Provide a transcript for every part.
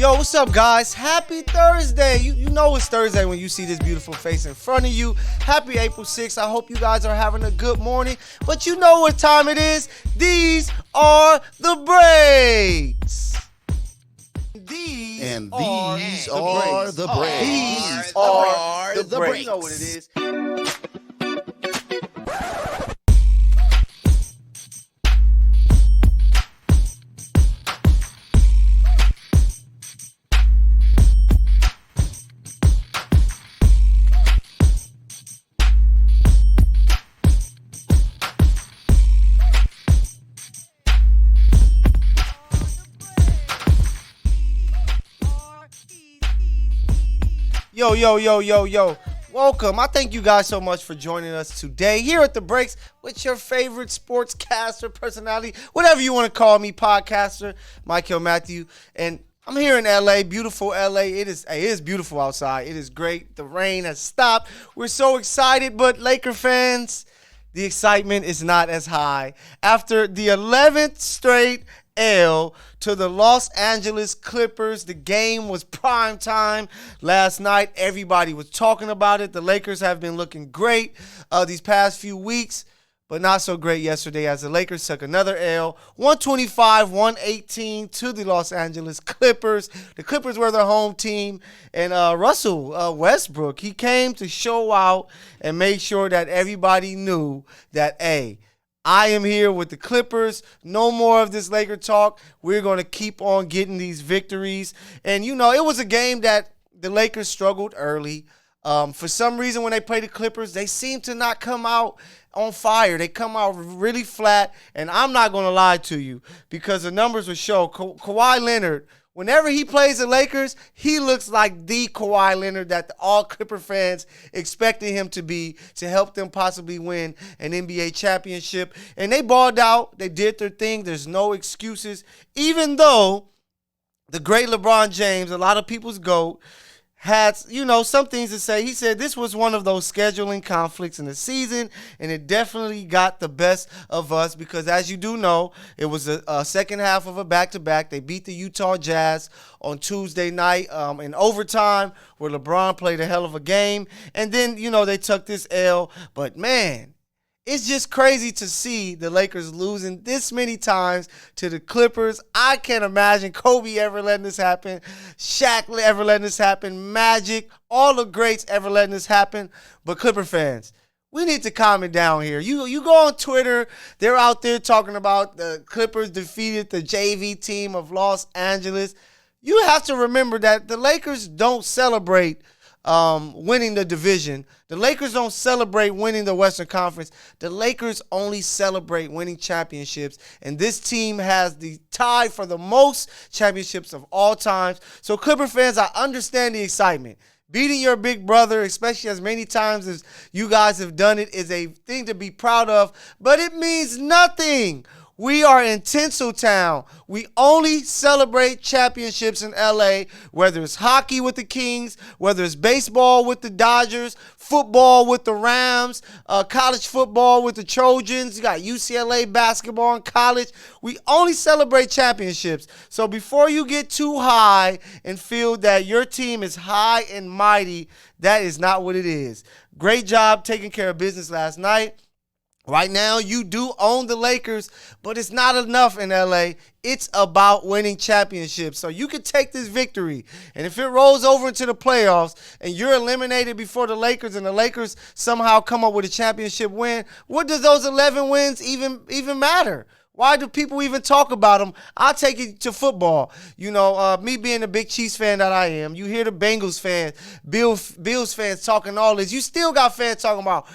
Yo, what's up, guys? Happy Thursday. You know it's Thursday when you see this beautiful face in front of you. Happy April 6th. I hope you guys are having a good morning. But you know what time it is. These are the breaks. These are the breaks. You know what it is. Yo. Welcome. I thank you guys so much for joining us today here at The Breaks with your favorite sportscaster, personality, whatever you want to call me, podcaster, Mykell Mathieu. And I'm here in LA, beautiful LA. It is beautiful outside. It is great. The rain has stopped. We're so excited, but Laker fans, the excitement is not as high. After the 11th straight L to the Los Angeles Clippers. The game was prime time last night. Everybody was talking about it. The Lakers have been looking great these past few weeks, but not so great yesterday as the Lakers took another L, 125-118 to the Los Angeles Clippers. The Clippers were their home team, and Russell Westbrook, he came to show out and make sure that everybody knew that, hey, I am here with the Clippers. No more of this Laker talk. We're going to keep on getting these victories. And, you know, it was a game that the Lakers struggled early. For some reason, when they play the Clippers, they seem to not come out on fire. They come out really flat. And I'm not going to lie to you because the numbers will show. Kawhi Leonard, whenever he plays the Lakers, he looks like the Kawhi Leonard that all Clipper fans expected him to be to help them possibly win an NBA championship. And they balled out. They did their thing. There's no excuses. Even though the great LeBron James, a lot of people's GOAT, had, you know, some things to say. He said this was one of those scheduling conflicts in the season, and it definitely got the best of us because, as you do know, it was a second half of a back-to-back. They beat the Utah Jazz on Tuesday night in overtime where LeBron played a hell of a game. And then, you know, they took this L. But, man, it's just crazy to see the Lakers losing this many times to the Clippers. I can't imagine Kobe ever letting this happen, Shaq ever letting this happen, Magic, all the greats ever letting this happen. But Clipper fans, we need to calm it down here. You go on Twitter, they're out there talking about the Clippers defeated the JV team of Los Angeles. You have to remember that the Lakers don't celebrate winning the division. The Lakers don't celebrate winning the Western Conference. The Lakers only celebrate winning championships. And this team has the tie for the most championships of all times. So Clipper fans, I understand the excitement. Beating your big brother, especially as many times as you guys have done it, is a thing to be proud of. But it means nothing. We are in Tinseltown. We only celebrate championships in LA, whether it's hockey with the Kings, whether it's baseball with the Dodgers, football with the Rams, college football with the Trojans. You got UCLA basketball in college. We only celebrate championships. So before you get too high and feel that your team is high and mighty, that is not what it is. Great job taking care of business last night. Right now, you do own the Lakers, but it's not enough in LA. It's about winning championships. So you can take this victory, and if it rolls over into the playoffs and you're eliminated before the Lakers and the Lakers somehow come up with a championship win, what does those 11 wins even matter? Why do people even talk about them? I'll take it to football. You know, me being a big Chiefs fan that I am, you hear the Bengals fans, Bills fans talking all this. You still got fans talking about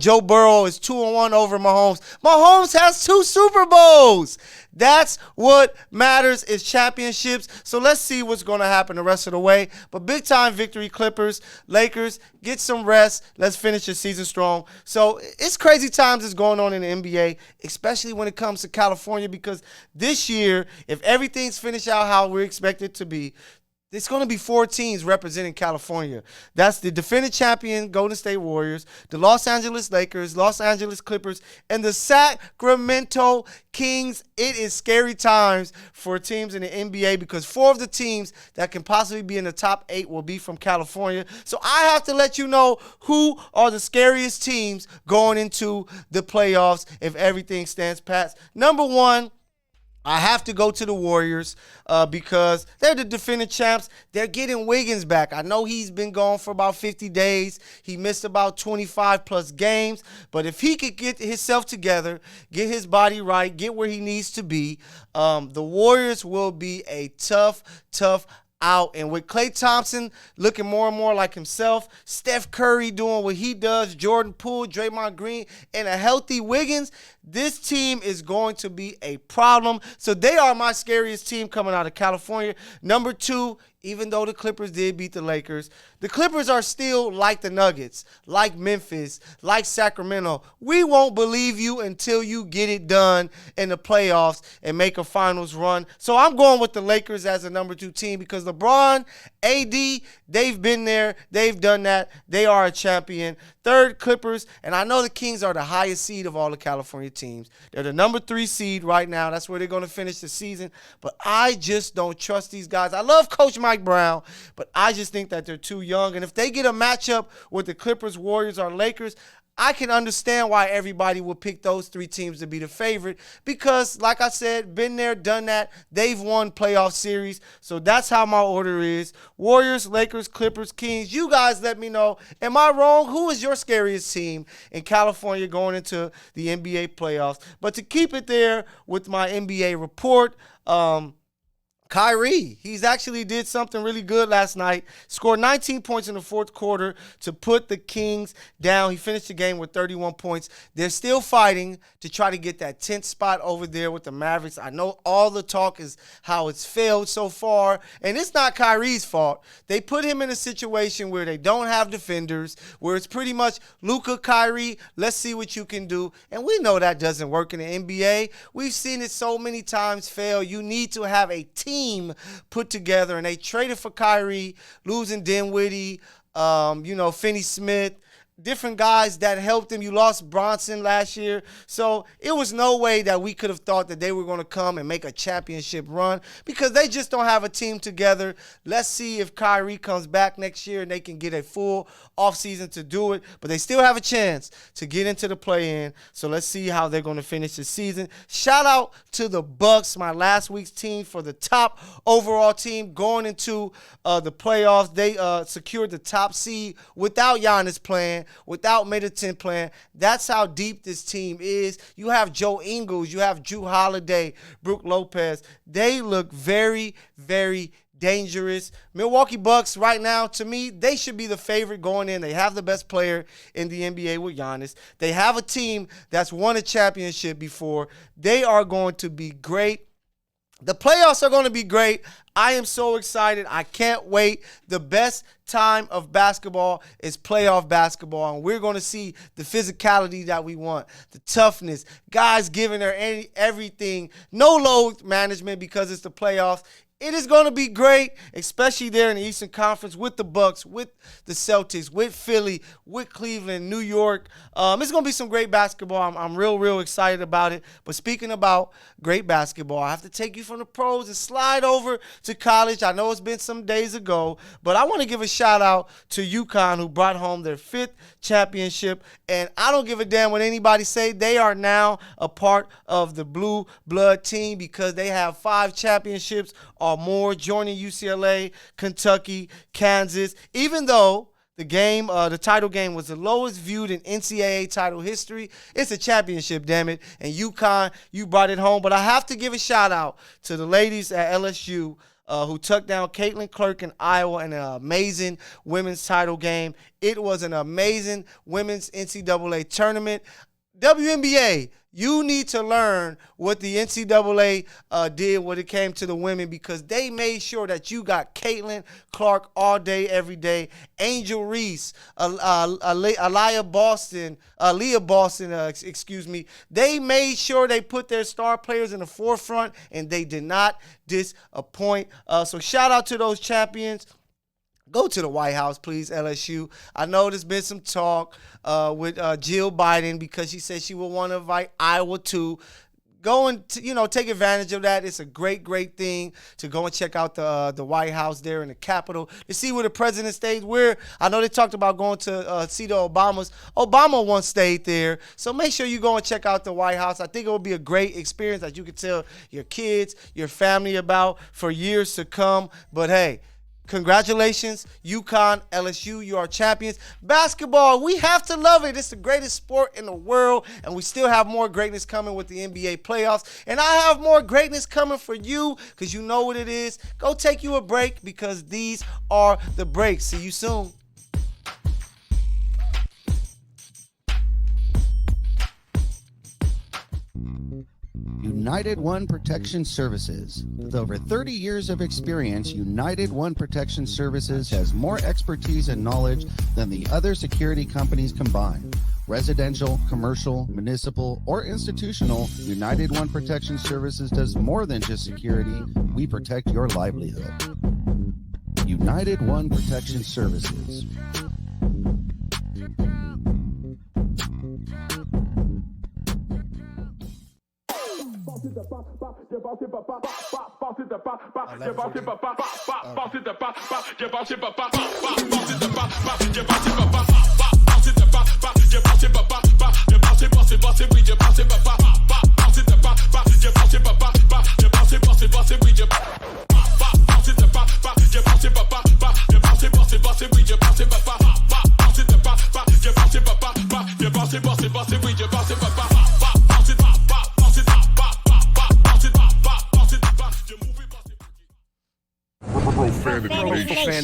Joe Burrow is 2-1 over Mahomes. Mahomes has 2 Super Bowls. That's what matters is championships. So let's see what's going to happen the rest of the way. But big time victory, Clippers, Lakers, get some rest. Let's finish the season strong. So it's crazy times that's going on in the NBA, especially when it comes to California, because this year, if everything's finished out how we expect it to be, It's going to be 4 teams representing California. That's the defending champion Golden State Warriors, the Los Angeles Lakers, Los Angeles Clippers, and the Sacramento Kings. It is scary times for teams in the NBA because 4 of the teams that can possibly be in the top 8 will be from California. So I have to let you know who are the scariest teams going into the playoffs if everything stands pat. Number 1, I have to go to the Warriors because they're the defending champs. They're getting Wiggins back. I know he's been gone for about 50 days. He missed about 25 plus games. But if he could get himself together, get his body right, get where he needs to be, the Warriors will be a tough out. And with Klay Thompson looking more and more like himself, Steph Curry doing what he does, Jordan Poole, Draymond Green, and a healthy Wiggins, this team is going to be a problem. So they are my scariest team coming out of California. Number 2, even though the Clippers did beat the Lakers, the Clippers are still like the Nuggets, like Memphis, like Sacramento. We won't believe you until you get it done in the playoffs and make a finals run. So I'm going with the Lakers as a number 2 team because LeBron, AD, they've been there. They've done that. They are a champion. 3rd, Clippers. And I know the Kings are the highest seed of all the California teams. They're the number 3 seed right now. That's where they're going to finish the season. But I just don't trust these guys. I love Coach Mike Brown, but I just think that they're too young. And if they get a matchup with the Clippers, Warriors, or Lakers, I can understand why everybody would pick those 3 teams to be the favorite because, like I said, been there, done that. They've won playoff series. So that's how my order is. Warriors, Lakers, Clippers, Kings. You guys let me know. Am I wrong? Who is your scariest team in California going into the NBA playoffs? But to keep it there with my NBA report, Kyrie, he's actually did something really good last night. Scored 19 points in the 4th quarter to put the Kings down. He finished the game with 31 points. They're still fighting to try to get that 10th spot over there with the Mavericks. I know all the talk is how it's failed so far, and it's not Kyrie's fault. They put him in a situation where they don't have defenders, where it's pretty much Luka, Kyrie, let's see what you can do. And we know that doesn't work in the NBA. We've seen it so many times fail. You need to have a team put together, and they traded for Kyrie, losing Dinwiddie, Finney-Smith, different guys that helped him. You lost Bronson last year. So it was no way that we could have thought that they were going to come and make a championship run because they just don't have a team together. Let's see if Kyrie comes back next year and they can get a full offseason to do it. But they still have a chance to get into the play-in. So let's see how they're going to finish the season. Shout out to the Bucks, my last week's team, for the top overall team going into the playoffs. They secured the top seed without Giannis playing, without Middleton playing. That's how deep this team is. You have Joe Ingles, you have Drew Holiday, Brook Lopez. They look very, very dangerous. Milwaukee Bucks right now, to me, they should be the favorite going in. They have the best player in the NBA with Giannis. They have a team that's won a championship before. They are going to be great. The playoffs are going to be great. I am so excited. I can't wait. The best time of basketball is playoff basketball, and we're going to see the physicality that we want, the toughness, guys giving their everything, no load management because it's the playoffs. It is going to be great, especially there in the Eastern Conference with the Bucks, with the Celtics, with Philly, with Cleveland, New York. It's going to be some great basketball. I'm real excited about it. But speaking about great basketball, I have to take you from the pros and slide over to college. I know it's been some days ago, but I want to give a shout out to UConn, who brought home their 5th championship. And I don't give a damn what anybody say. They are now a part of the blue blood team because they have 5 championships or more, joining UCLA, Kentucky, Kansas. Even though the title game was the lowest viewed in NCAA title history, it's a championship, damn it. And UConn, you brought it home. But I have to give a shout out to the ladies at LSU who took down Caitlin Clark in Iowa in an amazing women's title game. It was an amazing women's NCAA tournament. WNBA, you need to learn what the NCAA did when it came to the women, because they made sure that you got Caitlin Clark all day, every day, Angel Reese, Leah Boston, excuse me. They made sure they put their star players in the forefront, and they did not disappoint. So shout out to those champions. Go to the White House, please, LSU. I know there's been some talk with Jill Biden, because she said she will want to invite Iowa too. Go and take advantage of that. It's a great, great thing to go and check out the White House there in the Capitol to see where the president stays. I know they talked about going to see the Obamas. Obama once stayed there, so make sure you go and check out the White House. I think it will be a great experience that you can tell your kids, your family about for years to come. But hey, congratulations, UConn, LSU, you are champions. Basketball, we have to love it. It's the greatest sport in the world, and we still have more greatness coming with the NBA playoffs. And I have more greatness coming for you, because you know what it is. Go take you a break, because these are the breaks. See you soon. United One Protection Services. With over 30 years of experience, United One Protection Services has more expertise and knowledge than the other security companies combined. Residential, commercial, municipal, or institutional, United One Protection Services does more than just security. We protect your livelihood. United One Protection Services.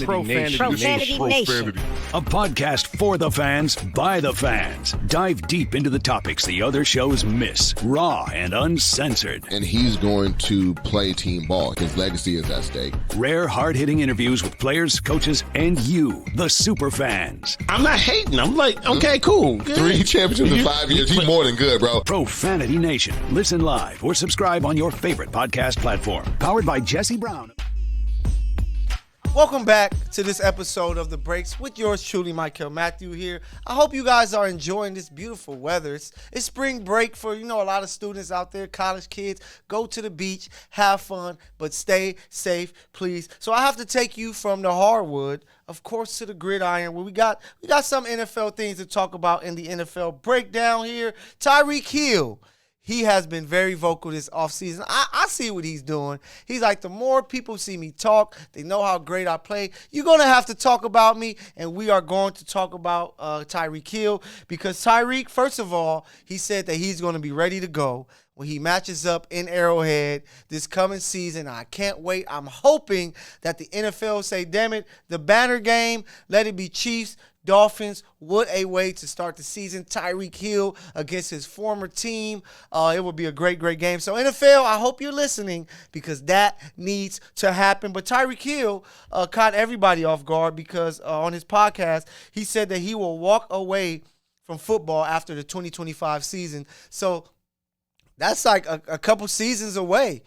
Profanity Nation. A podcast for the fans, by the fans. Dive deep into the topics the other shows miss. Raw and uncensored. And he's going to play team ball. His legacy is at stake. Rare, hard-hitting interviews with players, coaches, and you, the super fans. I'm not hating. I'm like, okay, cool. Good. 3 championships in 5 years. He's more than good, bro. Profanity Nation. Listen live or subscribe on your favorite podcast platform. Powered by Jesse Brown. Welcome back to this episode of The Breaks with yours truly, Mykell Mathieu here. I hope you guys are enjoying this beautiful weather. It's spring break for, a lot of students out there, college kids. Go to the beach, have fun, but stay safe, please. So I have to take you from the hardwood, of course, to the gridiron, where we got some NFL things to talk about in the NFL breakdown here. Tyreek Hill. He has been very vocal this offseason. I see what he's doing. He's like, the more people see me talk, they know how great I play. You're going to have to talk about me, and we are going to talk about Tyreek Hill, because Tyreek, first of all, he said that he's going to be ready to go when he matches up in Arrowhead this coming season. I can't wait. I'm hoping that the NFL say, damn it, the banner game, let it be Chiefs, Dolphins. What a way to start the season. Tyreek Hill against his former team. It will be a great, great game. So NFL, I hope you're listening, because that needs to happen. But Tyreek Hill caught everybody off guard, because on his podcast, he said that he will walk away from football after the 2025 season. So that's like a couple seasons away.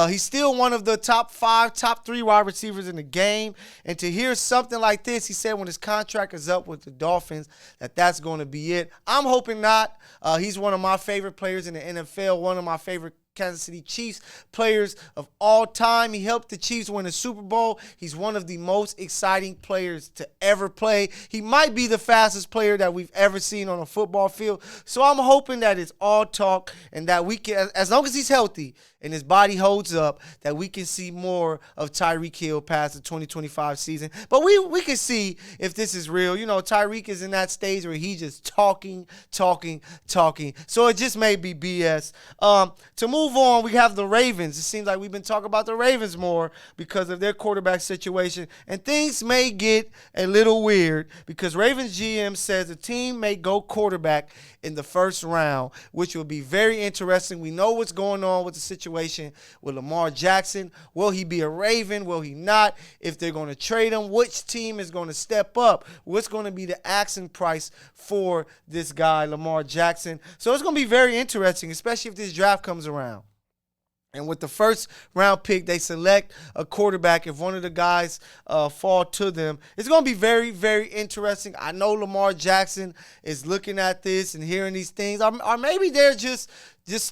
He's still one of the top 5, top 3 wide receivers in the game. And to hear something like this, he said when his contract is up with the Dolphins, that's going to be it. I'm hoping not. He's one of my favorite players in the NFL, one of my favorite Kansas City Chiefs players of all time. He helped the Chiefs win a Super Bowl. He's one of the most exciting players to ever play. He might be the fastest player that we've ever seen on a football field. So I'm hoping that it's all talk, and that we can, as long as he's healthy and his body holds up, that we can see more of Tyreek Hill past the 2025 season. But we can see if this is real. Tyreek is in that stage where he's just talking. So it just may be BS. To move move on, we have the Ravens. It seems like we've been talking about the Ravens more because of their quarterback situation. And things may get a little weird because Ravens GM says the team may go quarterback in the first round, which will be very interesting. We know what's going on with the situation with Lamar Jackson. Will he be a Raven? Will he not? If they're going to trade him, which team is going to step up? What's going to be the asking price for this guy, Lamar Jackson? So it's going to be very interesting, especially if this draft comes around. And with the first round pick, they select a quarterback. If one of the guys fall to them, it's going to be very, very interesting. I know Lamar Jackson is looking at this and hearing these things, or maybe they're just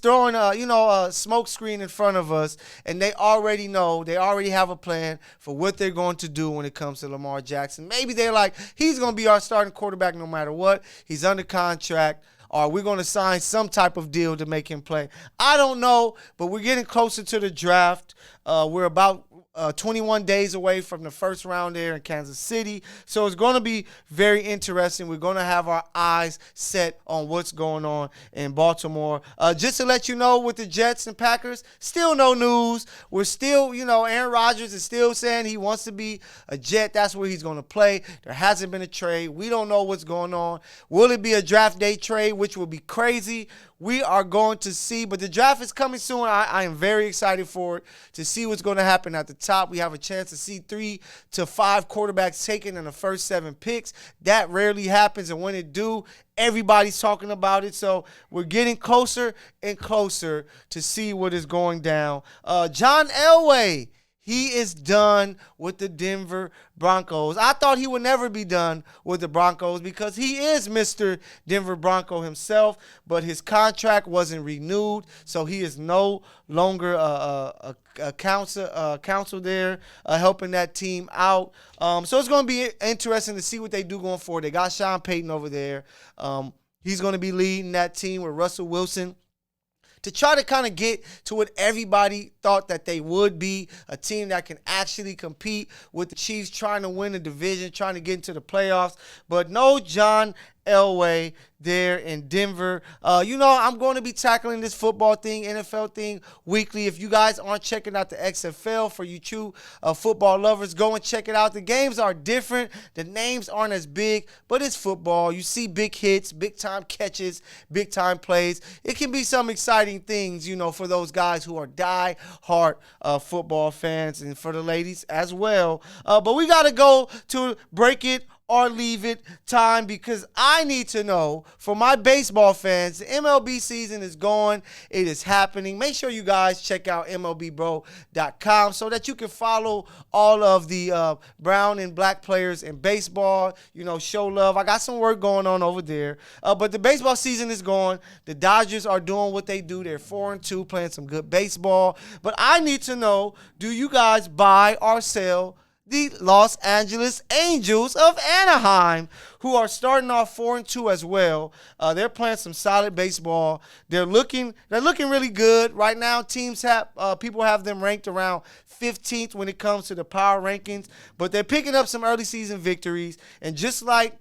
throwing a smoke screen in front of us, and they already know, they already have a plan for what they're going to do when it comes to Lamar Jackson. Maybe they're like, he's going to be our starting quarterback no matter what. He's under contract. Or we're going to sign some type of deal to make him play. I don't know, but we're getting closer to the draft. We're about 21 days away from the first round there in Kansas City. So it's going to be very interesting. We're going to have our eyes set on what's going on in Baltimore. Just to let you know, with the Jets and Packers, still no news. We're still, Aaron Rodgers is still saying he wants to be a Jet. That's where he's going to play. There hasn't been a trade. We don't know what's going on. Will it be a draft day trade, which will be crazy? We are going to see, but the draft is coming soon. I am very excited for it, to see what's going to happen at the top. We have a chance to see 3 to 5 quarterbacks taken in the first 7 picks. That rarely happens, and when it do, everybody's talking about it. So we're getting closer and closer to see what is going down. John Elway, he is done with the Denver Broncos. I thought he would never be done with the Broncos because he is Mr. Denver Bronco himself, but his contract wasn't renewed, so he is no longer a counsel there helping that team out. So it's going to be interesting to see what they do going forward. They got Sean Payton over there. He's going to be leading that team with Russell Wilson, to try to kind of get to what everybody thought that they would be, a team that can actually compete with the Chiefs, trying to win the division, trying to get into the playoffs. But no John Elway there in Denver. I'm going to be tackling this football thing, NFL thing, weekly. If you guys aren't checking out the XFL, for you true football lovers, go and check it out. The games are different. The names aren't as big, but it's football. You see big hits, big-time catches, big-time plays. It can be some exciting things, for those guys who are die-hard football fans, and for the ladies as well. But we got to go to break it or leave it time, because I need to know, for my baseball fans, the MLB season is going. It is happening. Make sure you guys check out MLBBro.com so that you can follow all of the brown and black players in baseball. Show love. I got some work going on over there. But the baseball season is going. The Dodgers are doing what they do. They're 4-2, playing some good baseball. But I need to know, do you guys buy or sell the Los Angeles Angels of Anaheim, who are starting off 4-2 as well? They're playing some solid baseball. They're looking really good right now. People have them ranked around 15th when it comes to the power rankings, but they're picking up some early season victories. And just like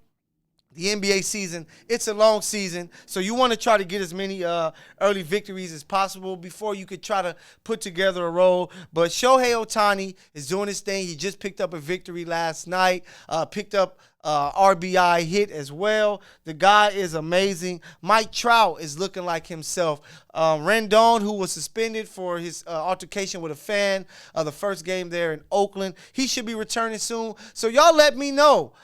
the NBA season, it's a long season, so you want to try to get as many early victories as possible before you could try to put together a role. But Shohei Ohtani is doing his thing. He just picked up a victory last night, picked up RBI hit as well. The guy is amazing. Mike Trout is looking like himself. Rendon, who was suspended for his altercation with a fan the first game there in Oakland, he should be returning soon. So y'all let me know.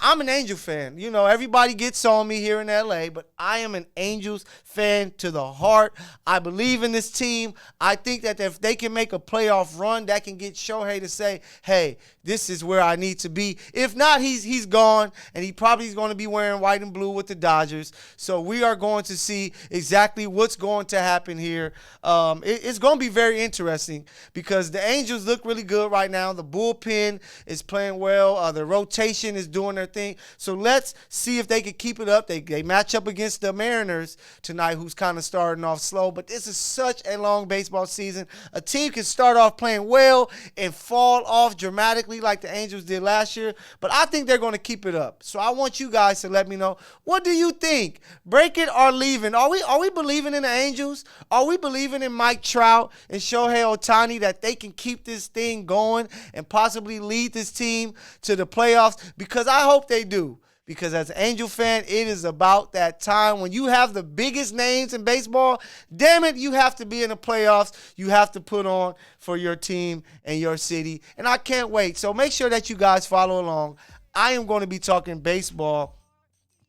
I'm an Angel fan. Everybody gets on me here in LA, but I am an Angels fan to the heart. I believe in this team. I think that if they can make a playoff run, that can get Shohei to say, hey, this is where I need to be. If not, he's gone, and he probably is going to be wearing white and blue with the Dodgers. So we are going to see exactly what's going to happen here. It's going to be very interesting because the Angels look really good right now. The bullpen is playing well. The rotation is doing their thing. So let's see if they can keep it up. They match up against the Mariners tonight, who's kind of starting off slow. But this is such a long baseball season. A team can start off playing well and fall off dramatically like the Angels did last year. But I think they're going to to keep it up. So I want you guys to let me know, what do you think? Break it or leaving? Are we believing in the Angels? Are we believing in Mike Trout and Shohei Ohtani that they can keep this thing going and possibly lead this team to the playoffs? Because I hope they do. Because as an Angel fan, it is about that time when you have the biggest names in baseball. Damn it, you have to be in the playoffs. You have to put on for your team and your city. And I can't wait. So make sure that you guys follow along. I am going to be talking baseball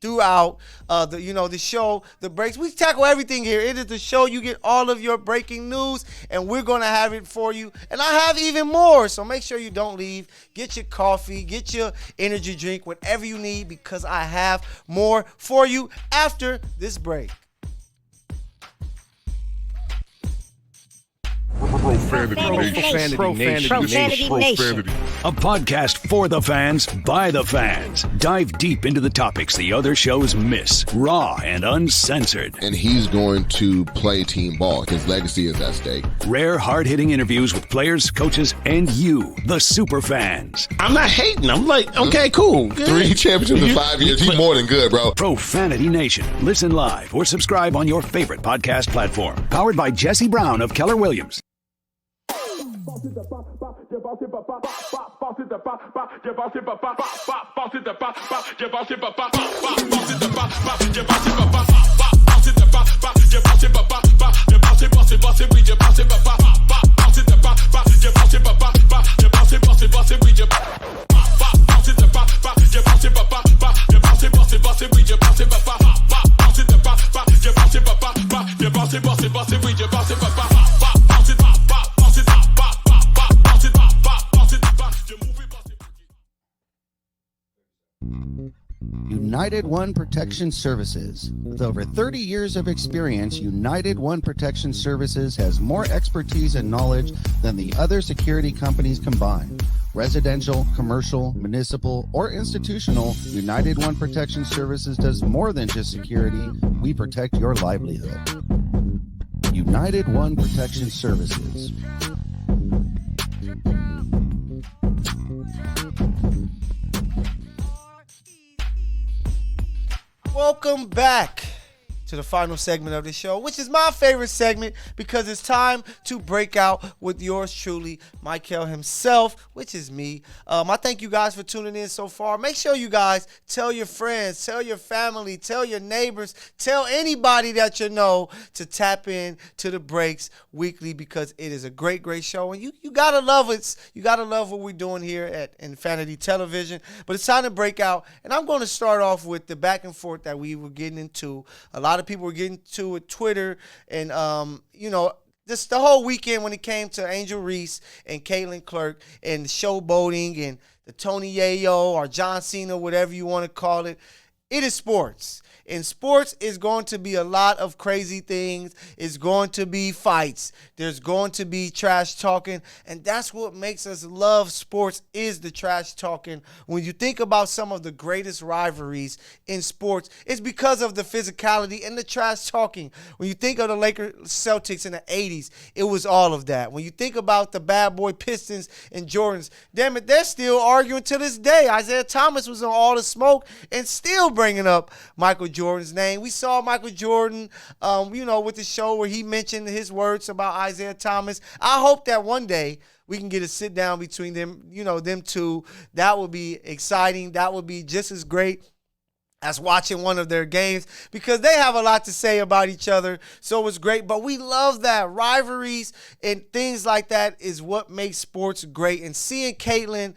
throughout the show, the breaks. We tackle everything here. It is the show. You get all of your breaking news, and we're going to have it for you. And I have even more, so make sure you don't leave. Get your coffee, get your energy drink, whatever you need, because I have more for you after this break. Profanity Nation. A podcast for the fans, by the fans. Dive deep into the topics the other shows miss. Raw and uncensored. And he's going to play team ball. His legacy is at stake. Rare, hard-hitting interviews with players, coaches, and you, the super fans. I'm not hating. I'm like, okay, cool. Good. 3 championships in 5 years. He's more than good, bro. Profanity Nation. Listen live or subscribe on your favorite podcast platform. Powered by Jesse Brown of Keller Williams. United One Protection Services. With over 30 years of experience, United One Protection Services has more expertise and knowledge than the other security companies combined. Residential, commercial, municipal, or institutional, United One Protection Services does more than just security. We protect your livelihood. United One Protection Services. Welcome back to the final segment of the show, which is my favorite segment because it's time to break out with yours truly, Mykell himself, which is me. I thank you guys for tuning in so far. Make sure you guys tell your friends, tell your family, tell your neighbors, tell anybody that you know to tap in to the breaks weekly because it is a great, great show. And you gotta love it. You gotta love what we're doing here at Infinity Television. But it's time to break out, and I'm going to start off with the back and forth that we were getting into. A lot of people were getting to with Twitter and just the whole weekend when it came to Angel Reese and Caitlin Clark and showboating and the Tony Yayo or John Cena, whatever you want to call it. It is sports. In sports, is going to be a lot of crazy things. It's going to be fights. There's going to be trash talking. And that's what makes us love sports, is the trash talking. When you think about some of the greatest rivalries in sports, it's because of the physicality and the trash talking. When you think of the Lakers Celtics in the 80s, it was all of that. When you think about the bad boy Pistons and Jordans, damn it, they're still arguing to this day. Isaiah Thomas was on All the Smoke and still bringing up Michael Jordan's name. We saw Michael Jordan, with the show where he mentioned his words about Isaiah Thomas. I hope that one day we can get a sit down between them, them two. That would be exciting. That would be just as great as watching one of their games because they have a lot to say about each other. So it was great. But we love that. Rivalries and things like that is what makes sports great. And seeing Caitlin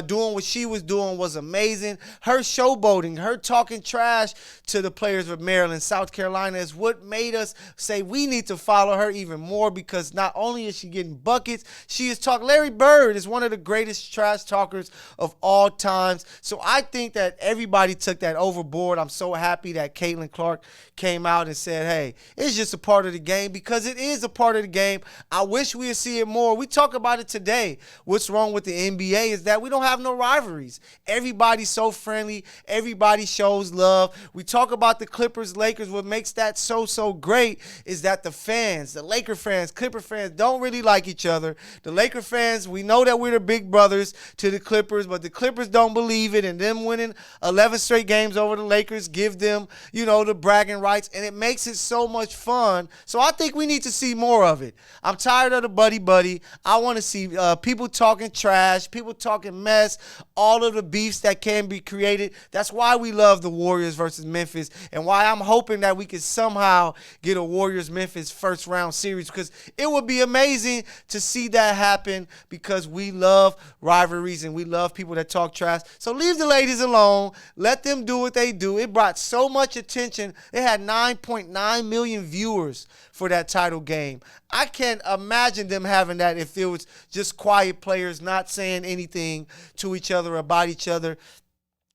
doing what she was doing was amazing. Her showboating, her talking trash to the players of Maryland, South Carolina is what made us say we need to follow her even more because not only is she getting buckets, she is talking. Larry Bird is one of the greatest trash talkers of all times. So I think that everybody took that overboard board. I'm so happy that Caitlin Clark came out and said, hey, it's just a part of the game, because it is a part of the game. I wish we'd see it more. We talk about it today. What's wrong with the NBA is that we don't have no rivalries. Everybody's so friendly. Everybody shows love. We talk about the Clippers, Lakers. What makes that so great is that the fans, the Laker fans, Clipper fans, don't really like each other. The Laker fans, we know that we're the big brothers to the Clippers, but the Clippers don't believe it, and them winning 11 straight games over the Lakers give them, the bragging rights, and it makes it so much fun. So I think we need to see more of it. I'm tired of the buddy. I want to see people talking trash, people talking mess, all of the beefs that can be created. That's why we love the Warriors versus Memphis, and why I'm hoping that we can somehow get a Warriors-Memphis first-round series, because it would be amazing to see that happen, because we love rivalries and we love people that talk trash. So leave the ladies alone. Let them do what they do. It brought so much attention. They had 9.9 million viewers for that title game. I can't imagine them having that if it was just quiet players not saying anything to each other about each other.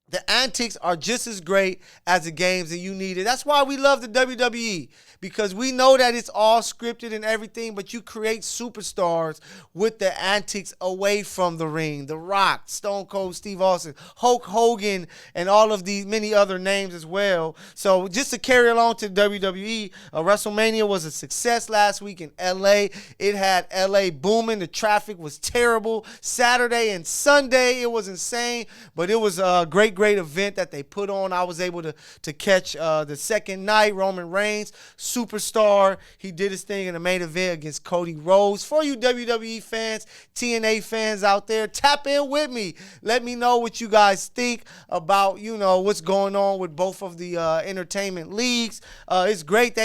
The antics are just as great as the games, and you need it. That's why we love the WWE, because we know that it's all scripted and everything, but you create superstars with the antics away from the ring. The Rock, Stone Cold Steve Austin, Hulk Hogan, and all of these many other names as well. So just to carry along to WWE, WrestleMania was a success last week in LA. It had LA booming. The traffic was terrible. Saturday and Sunday, it was insane, but it was a great event that they put on. I was able to catch the second night. Roman Reigns, superstar. He did his thing in the main event against Cody Rhodes. For you WWE fans, TNA fans out there, tap in with me. Let me know what you guys think about, what's going on with both of the entertainment leagues. It's great.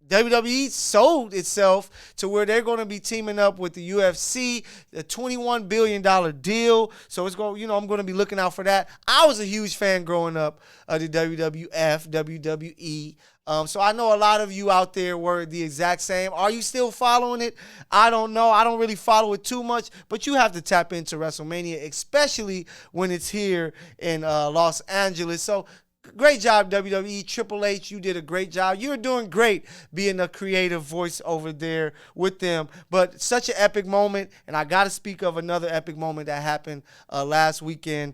WWE sold itself to where they're going to be teaming up with the UFC, the $21 billion deal. So it's going, I'm going to be looking out for that. I was a huge fan growing up of the WWF, WWE. So I know a lot of you out there were the exact same. Are you still following it? I don't know. I don't really follow it too much, but you have to tap into WrestleMania, especially when it's here in Los Angeles. So great job, WWE. Triple H, you did a great job. You're doing great being a creative voice over there with them. But such an epic moment, and I got to speak of another epic moment that happened last weekend.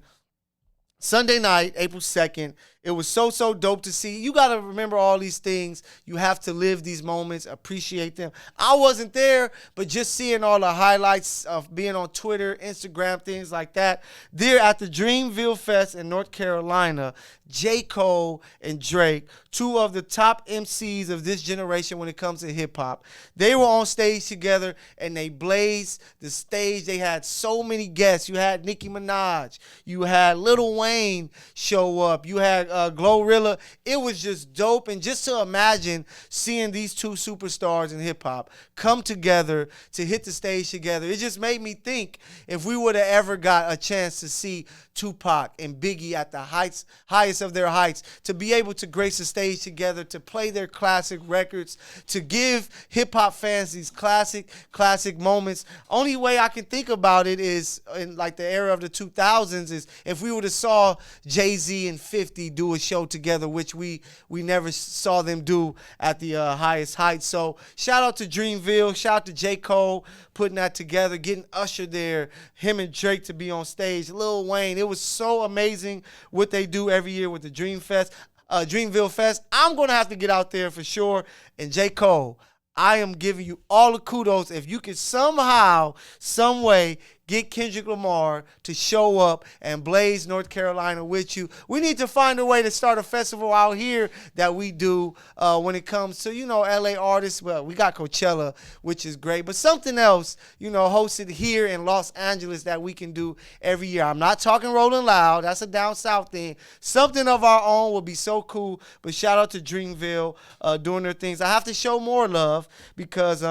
Sunday night, April 2nd, it was so dope to see. You got to remember all these things. You have to live these moments, appreciate them. I wasn't there, but just seeing all the highlights of being on Twitter, Instagram, things like that. There at the Dreamville Fest in North Carolina, J. Cole and Drake, two of the top MCs of this generation when it comes to hip-hop, they were on stage together, and they blazed the stage. They had so many guests. You had Nicki Minaj. You had Lil Wayne show up. You had Glorilla. It was just dope. And just to imagine seeing these two superstars in hip-hop come together to hit the stage together, it just made me think if we would have ever got a chance to see Tupac and Biggie at the highest of their heights, to be able to grace the stage together, to play their classic records, to give hip-hop fans these classic moments. Only way I can think about it is in like the era of the 2000s is if we would have saw Jay-Z and 50 do a show together, which we never saw them do at the highest heights. So shout out to Dreamville, shout out to J. Cole putting that together, getting Usher there, him and Drake to be on stage, Lil Wayne. It was so amazing what they do every year with the Dreamville Fest. I'm going to have to get out there for sure. And J. Cole, I am giving you all the kudos. If you could somehow, some way, get Kendrick Lamar to show up and blaze North Carolina with you. We need to find a way to start a festival out here that we do when it comes to, LA artists. Well, we got Coachella, which is great, but something else, hosted here in Los Angeles that we can do every year. I'm not talking Rolling Loud. That's a down south thing. Something of our own would be so cool, but shout out to Dreamville doing their things. I have to show more love because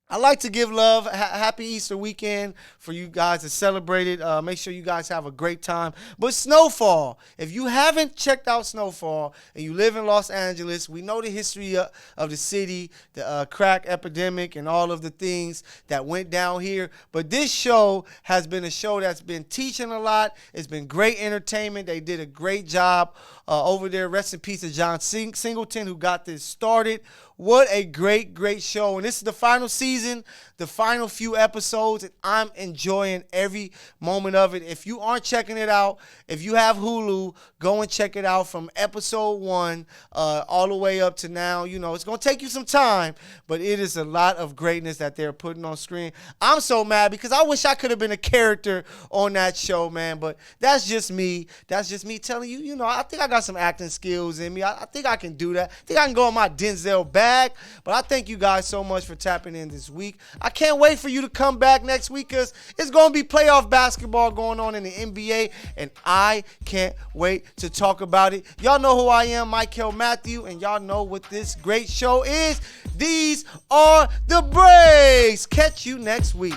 I like to give love. Happy Easter weekend for you guys to celebrate it. Make sure you guys have a great time. But Snowfall, if you haven't checked out Snowfall and you live in Los Angeles, we know the history of the city, the crack epidemic, and all of the things that went down here. But this show has been a show that's been teaching a lot. It's been great entertainment. They did a great job over there. Rest in peace to John Singleton, who got this started. What a great, great show. And this is the final season, the final few episodes, and I'm enjoying every moment of it. If you aren't checking it out, if you have Hulu, go and check it out from episode 1 all the way up to now. You know, it's going to take you some time, but it is a lot of greatness that they're putting on screen. I'm so mad because I wish I could have been a character on that show, man, but that's just me. That's just me telling you, you know, I think I got some acting skills in me. I think I can do that. I think I can go on my Denzel bag. But I thank you guys so much for tapping in this week. I can't wait for you to come back next week because it's going to be playoff basketball going on in the NBA, and I can't wait to talk about it. Y'all know who I am, Mykell Mathieu, and y'all know what this great show is. These are the breaks. Catch you next week.